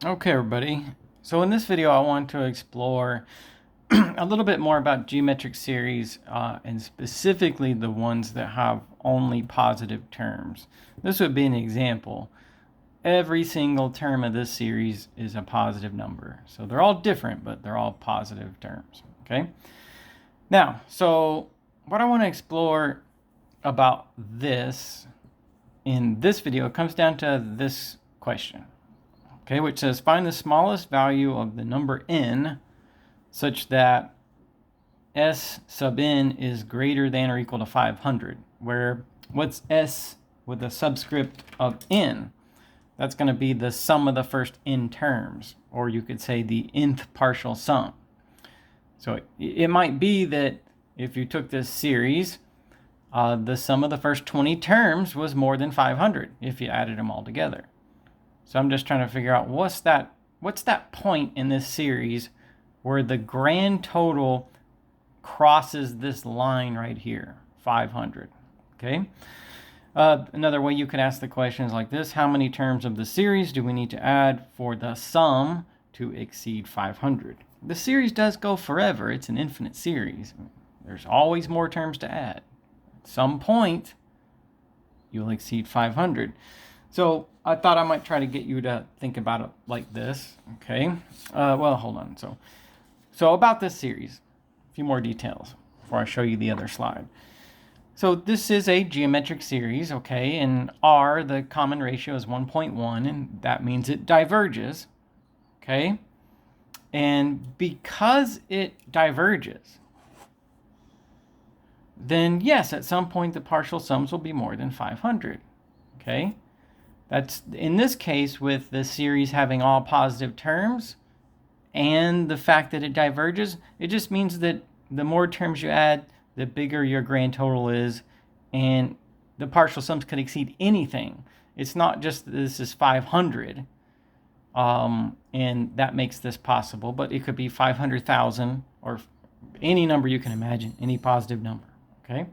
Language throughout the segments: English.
Okay, everybody. So in this video, I want to explore a little bit more about geometric series and specifically the ones that have only positive terms. This would be an example. Every single term of this series is a positive number. So they're all different, but they're all positive terms. Okay. Now, so what I want to explore about this in this video comes down to this question. Okay, which says find the smallest value of the number n such that s sub n is greater than or equal to 500, where what's s with a subscript of n? That's going to be the sum of the first n terms, or you could say the nth partial sum. So it might be that if you took this series, the sum of the first 20 terms was more than 500 if you added them all together. So I'm just trying to figure out what's that point in this series where the grand total crosses this line right here, 500. Okay. Another way you could ask the question is like this: how many terms of the series do we need to add for the sum to exceed 500? The series does go forever. It's an infinite series. There's always more terms to add. At some point, you'll exceed 500. So I thought I might try to get you to think about it like this. Okay. Well, hold on. So about this series, a few more details before I show you the other slide. So this is a geometric series, okay, and R, the common ratio, is 1.1, and that means it diverges, okay? And because it diverges, then yes, at some point the partial sums will be more than 500, okay? That's, in this case, with the series having all positive terms and the fact that it diverges, it just means that the more terms you add, the bigger your grand total is, and the partial sums could exceed anything. It's not just that this is 500, and that makes this possible, but it could be 500,000 or any number you can imagine, any positive number, okay?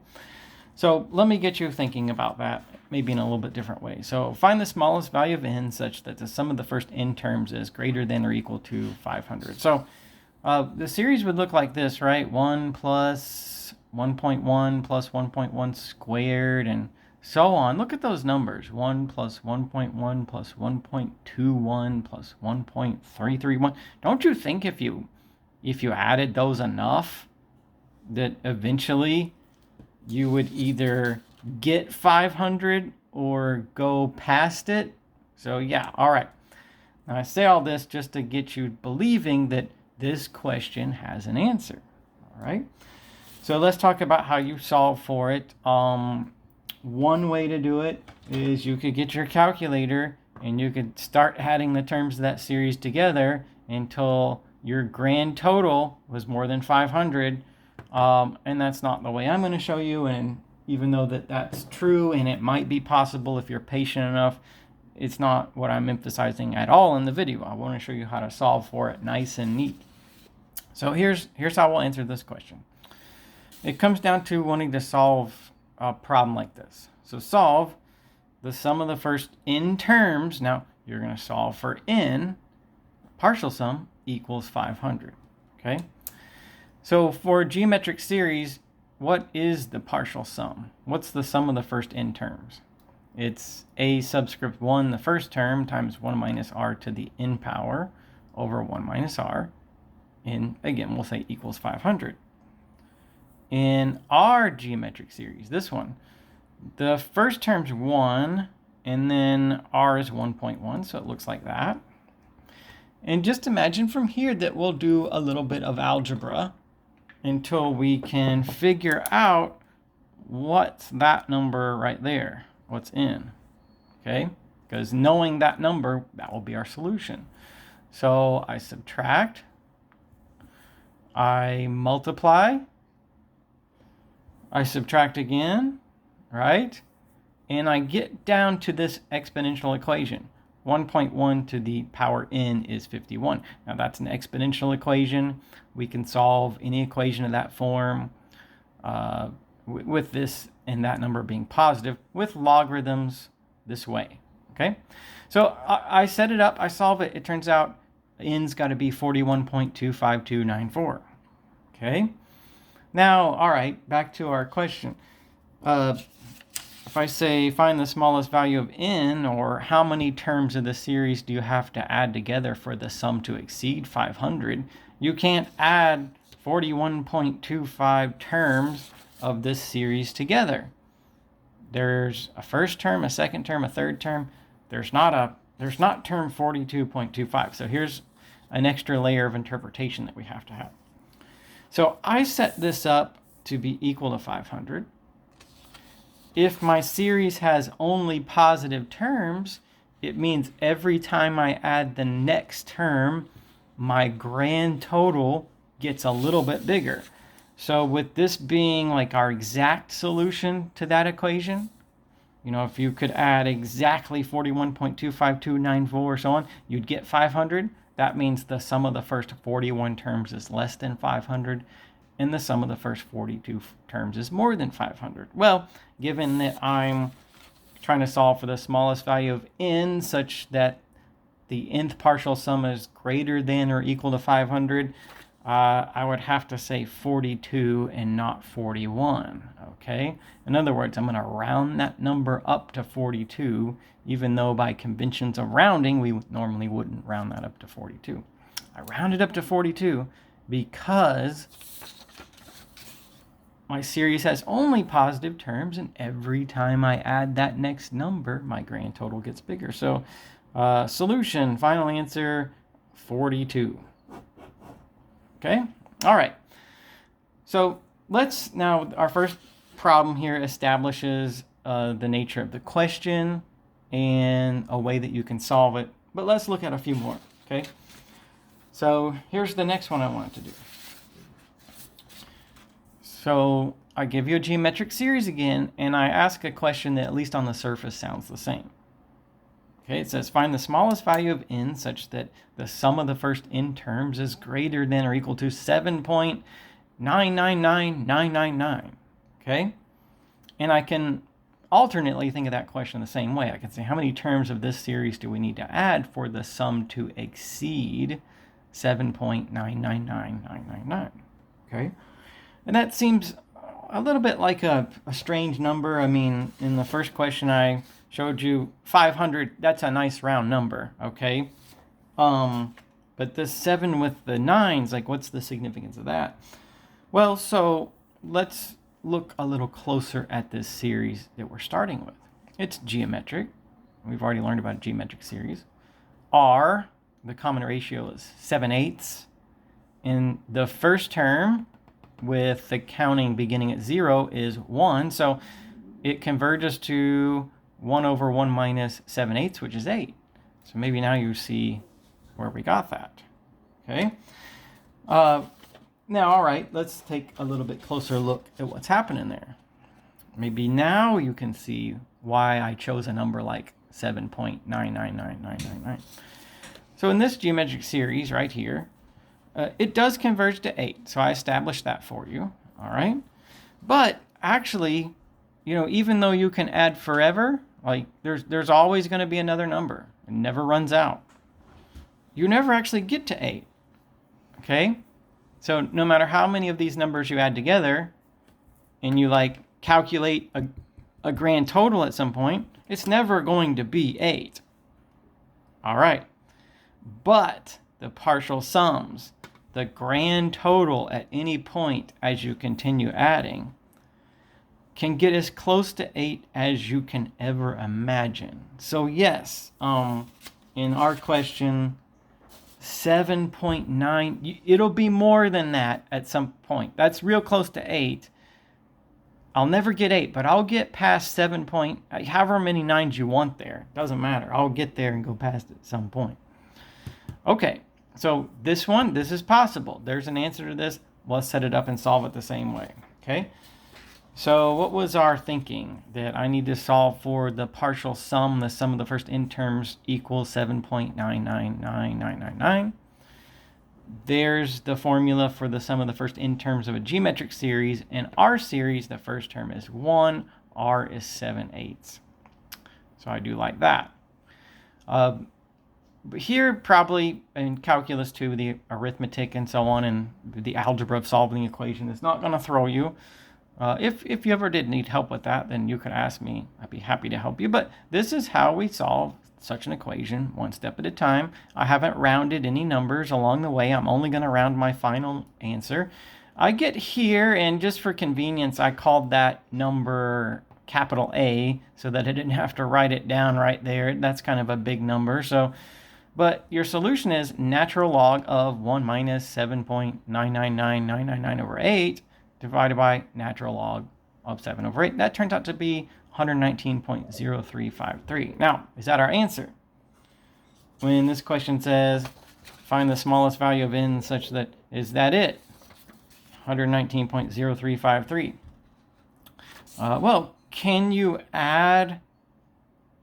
So let me get you thinking about that, maybe in a little bit different way. So find the smallest value of n such that the sum of the first n terms is greater than or equal to 500. So the series would look like this, right? 1 plus 1.1 plus 1.1 squared and so on. Look at those numbers. 1 plus 1.1 plus 1.21 plus 1.331. Don't you think if you added those enough that eventually you would either get 500 or go past it? So yeah, all right. Now I say all this just to get you believing that this question has an answer, all right? So let's talk about how you solve for it. One way to do it is you could get your calculator and you could start adding the terms of that series together until your grand total was more than 500. And that's not the way I'm going to show you. And even though that's true and it might be possible if you're patient enough, it's not what I'm emphasizing at all in the video. I want to show you how to solve for it nice and neat. So here's how we'll answer this question. It comes down to wanting to solve a problem like this. So solve the sum of the first n terms. Now you're going to solve for n. Partial sum equals 500. Okay. So for geometric series, what is the partial sum? What's the sum of the first n terms? It's a subscript 1, the first term, times 1 minus r to the n power over 1 minus r. And again, we'll say equals 500. In our geometric series, this one, the first term's 1, and then r is 1.1, so it looks like that. And just imagine from here that we'll do a little bit of algebra until we can figure out what's that number right there, what's n, okay? Because knowing that number, that will be our solution. So I subtract, I multiply, I subtract again, right? And I get down to this exponential equation. 1.1 to the power n is 51. Now that's an exponential equation. We can solve any equation of that form with this and that number being positive with logarithms this way. Okay, so I set it up, I solve it. It turns out n's got to be 41.25294. Okay, now, all right, back to our question. If I say find the smallest value of n, or how many terms of the series do you have to add together for the sum to exceed 500, you can't add 41.25 terms of this series together. There's a first term, a second term, a third term. There's not term 42.25. So here's an extra layer of interpretation that we have to have. So I set this up to be equal to 500. If my series has only positive terms, it means every time I add the next term, my grand total gets a little bit bigger. So with this being like our exact solution to that equation, you know, if you could add exactly 41.25294 or so on, you'd get 500. That means the sum of the first 41 terms is less than 500, and the sum of the first 42 terms is more than 500. Well, given that I'm trying to solve for the smallest value of n such that the nth partial sum is greater than or equal to 500, I would have to say 42 and not 41, okay? In other words, I'm going to round that number up to 42, even though by conventions of rounding, we normally wouldn't round that up to 42. I rounded up to 42 because my series has only positive terms, and every time I add that next number, my grand total gets bigger. So solution, final answer, 42. Okay, all right. So let's now, our first problem here establishes the nature of the question and a way that you can solve it. But let's look at a few more, okay? So here's the next one I wanted to do. So I give you a geometric series again, and I ask a question that at least on the surface sounds the same. Okay, it says find the smallest value of n such that the sum of the first n terms is greater than or equal to 7.999999. Okay, and I can alternately think of that question the same way. I can say how many terms of this series do we need to add for the sum to exceed 7.999999. Okay, and that seems a little bit like a strange number. I mean, in the first question I showed you 500, that's a nice round number, okay? But this 7 with the 9s, like what's the significance of that? Well, so let's look a little closer at this series that we're starting with. It's geometric. We've already learned about a geometric series. R, the common ratio is 7/8. In the first term, with the counting beginning at 0, is 1. So it converges to 1 over 1 minus 7/8, which is 8. So maybe now you see where we got that. Okay. Now, all right, let's take a little bit closer look at what's happening there. Maybe now you can see why I chose a number like 7.999999. So in this geometric series right here, it does converge to 8. So I established that for you. All right. But actually, you know, even though you can add forever, like there's always going to be another number. It never runs out. You never actually get to 8. Okay? So no matter how many of these numbers you add together and you like calculate a grand total at some point, it's never going to be 8. All right. But the partial sums, the grand total at any point as you continue adding, can get as close to 8 as you can ever imagine. So yes, in our question, 7.9, it'll be more than that at some point. That's real close to 8. I'll never get 8, but I'll get past 7 point, however many 9s you want there. Doesn't matter. I'll get there and go past it at some point. Okay, so this is possible. There's an answer to this. Let's set it up and solve it the same way. Okay. So what was our thinking? That I need to solve for the partial sum, the sum of the first n terms equals 7.999999. There's the formula for the sum of the first n terms of a geometric series. In our series, the first term is 1, r is 7/8. So I do like that. Here, probably in calculus 2, the arithmetic and so on, and the algebra of solving the equation is not going to throw you. If you ever did need help with that, then you could ask me. I'd be happy to help you. But this is how we solve such an equation, one step at a time. I haven't rounded any numbers along the way. I'm only going to round my final answer. I get here, and just for convenience, I called that number capital A so that I didn't have to write it down right there. That's kind of a big number. But your solution is natural log of 1 minus 7.999999 over 8 divided by natural log of 7 over 8. That turns out to be 119.0353. Now, is that our answer? When this question says, find the smallest value of n such that, is that it? 119.0353. Well, can you add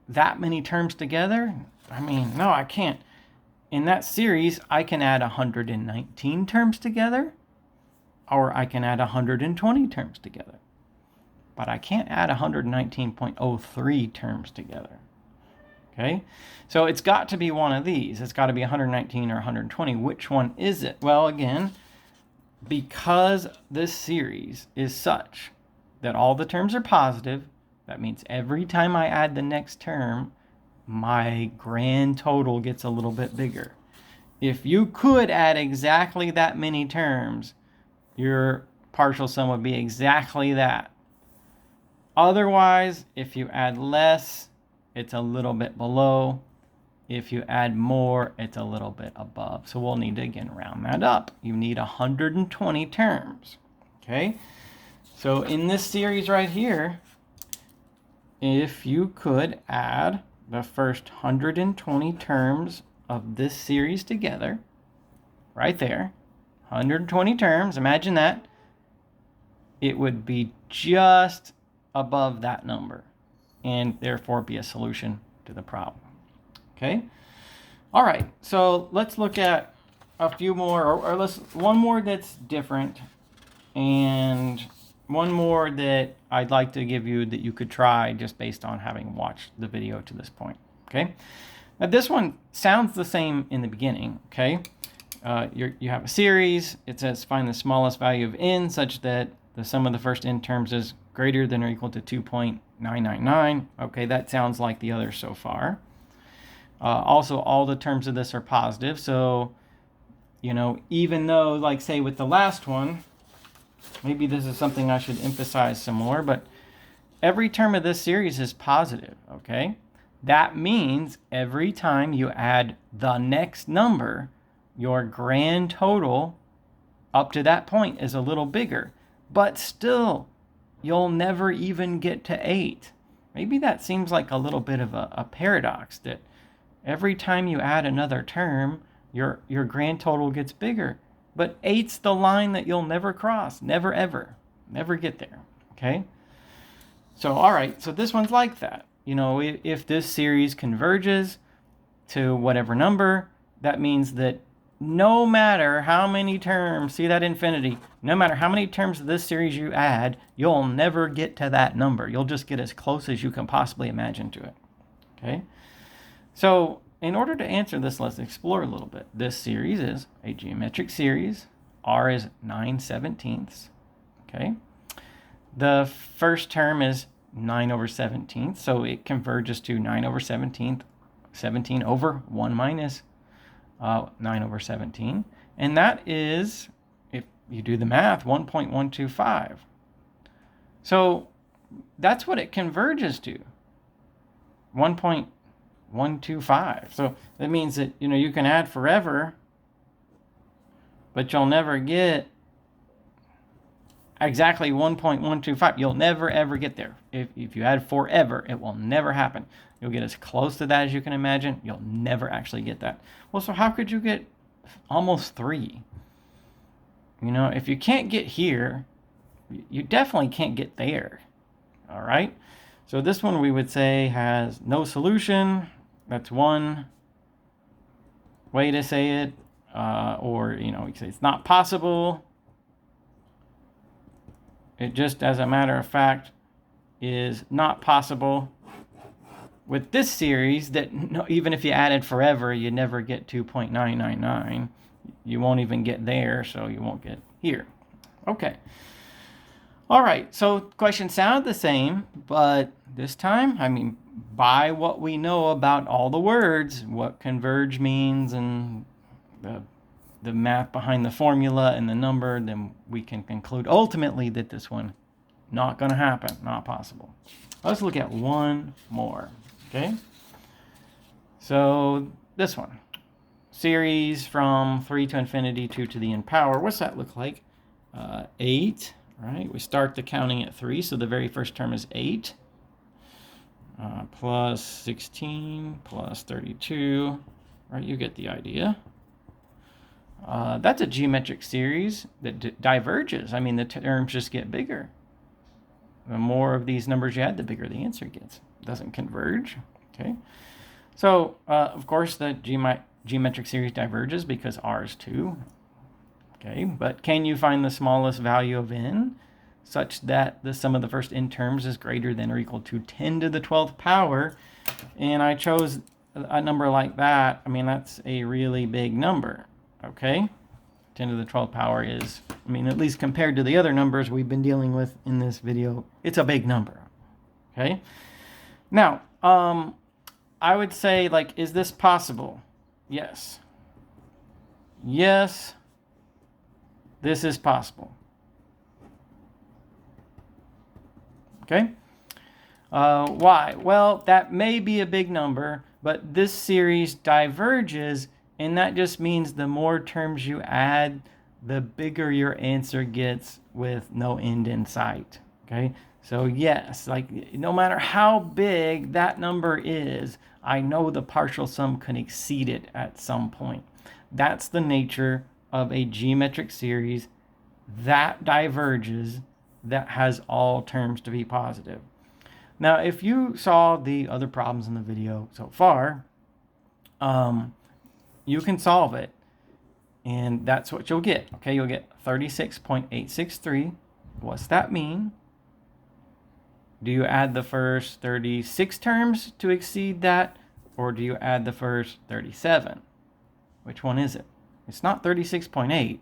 that many terms together? I mean, no, I can't. In that series, I can add 119 terms together, or I can add 120 terms together. But I can't add 119.03 terms together. Okay? So it's got to be one of these. It's got to be 119 or 120. Which one is it? Well, again, because this series is such that all the terms are positive, that means every time I add the next term, my grand total gets a little bit bigger. If you could add exactly that many terms, your partial sum would be exactly that. Otherwise, if you add less, it's a little bit below. If you add more, it's a little bit above. So we'll need to, again, round that up. You need 120 terms. Okay? So in this series right here, if you could add the first 120 terms of this series together, right there, 120 terms, imagine that, it would be just above that number, and therefore be a solution to the problem. Okay? All right, so let's look at a few more, or let's one more that's different, and one more that I'd like to give you that you could try just based on having watched the video to this point. Okay? Now this one sounds the same in the beginning. Okay? You have a series. It says find the smallest value of n such that the sum of the first n terms is greater than or equal to 2.999. Okay, that sounds like the others so far. Also, all the terms of this are positive. So, even though, like say with the last one, maybe this is something I should emphasize some more, but every term of this series is positive, okay? That means every time you add the next number, your grand total up to that point is a little bigger. But still, you'll never even get to 8. Maybe that seems like a little bit of a paradox, that every time you add another term, your grand total gets bigger. But 8's the line that you'll never cross. Never, ever. Never get there. Okay? So, all right. So this one's like that. If this series converges to whatever number, that means that no matter how many terms, see that infinity, no matter how many terms of this series you add, you'll never get to that number. You'll just get as close as you can possibly imagine to it. Okay? So, in order to answer this, let's explore a little bit. This series is a geometric series. R is 9/17. Okay? The first term is 9 over 17, so it converges to 9 over 17 over 1 minus 9 over 17. And that is, if you do the math, 1.125. So that's what it converges to, 1.125. So that means that, you can add forever, but you'll never get exactly 1.125. You'll never, ever get there. If you add forever, it will never happen. You'll get as close to that as you can imagine. You'll never actually get that. Well, so how could you get almost 3? If you can't get here, you definitely can't get there. All right? So this one we would say has no solution. That's one way to say it. Or, we can say it's not possible. It just, as a matter of fact, is not possible. with this series that even if you added forever, you never get 2.999. You won't even get there, so you won't get here. Okay. All right, so questions sound the same, but this time, I mean, by what we know about all the words, what converge means and the math behind the formula and the number, then we can conclude ultimately that this one not going to happen, not possible. Let's look at one more, okay? So this one, series from 3 to infinity, 2 to the n power. What's that look like? 8, right? We start the counting at 3, so the very first term is 8. Plus 16, plus 32, right? You get the idea. That's a geometric series that diverges. I mean, the terms just get bigger. The more of these numbers you add, the bigger the answer gets. It doesn't converge, okay? So, of course, the geometric series diverges because r is 2, okay? But can you find the smallest value of n such that the sum of the first n terms is greater than or equal to 10 to the 12th power? And I chose a number like that. I mean, that's a really big number, okay? 10 to the 12th power is, I mean, at least compared to the other numbers we've been dealing with in this video, it's a big number, okay? Now, I would say, like, is this possible? Yes. Yes, this is possible. Okay? Why? Well, that may be a big number, but this series diverges, and that just means the more terms you add, the bigger your answer gets with no end in sight. Okay? So yes, like no matter how big that number is, I know the partial sum can exceed it at some point. That's the nature of a geometric series that diverges, that has all terms to be positive. Now, if you saw the other problems in the video so far, you can solve it, and that's what you'll get. Okay, you'll get 36.863. What's that mean? Do you add the first 36 terms to exceed that, or do you add the first 37? Which one is it? It's not 36.8.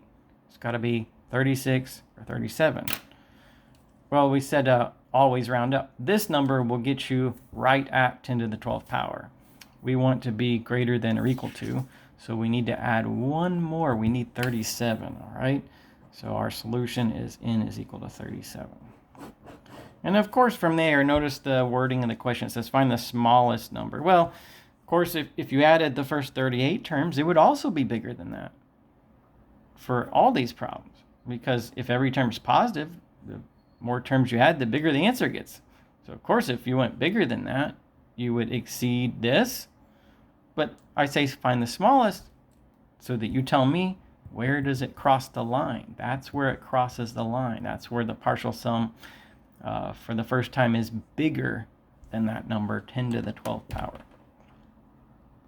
It's got to be 36 or 37. Well, we said always round up. This number will get you right at 10 to the 12th power. We want to be greater than or equal to, so we need to add one more. We need 37, all right? So our solution is n is equal to 37. And of course, from there, notice the wording of the question. It says find the smallest number. Well, of course, if you added the first 38 terms, it would also be bigger than that for all these problems. Because if every term is positive, the more terms you add, the bigger the answer gets. So, of course, if you went bigger than that, you would exceed this. But I say find the smallest so that you tell me, where does it cross the line? That's where it crosses the line. That's where the partial sum for the first time is bigger than that number, 10 to the 12th power.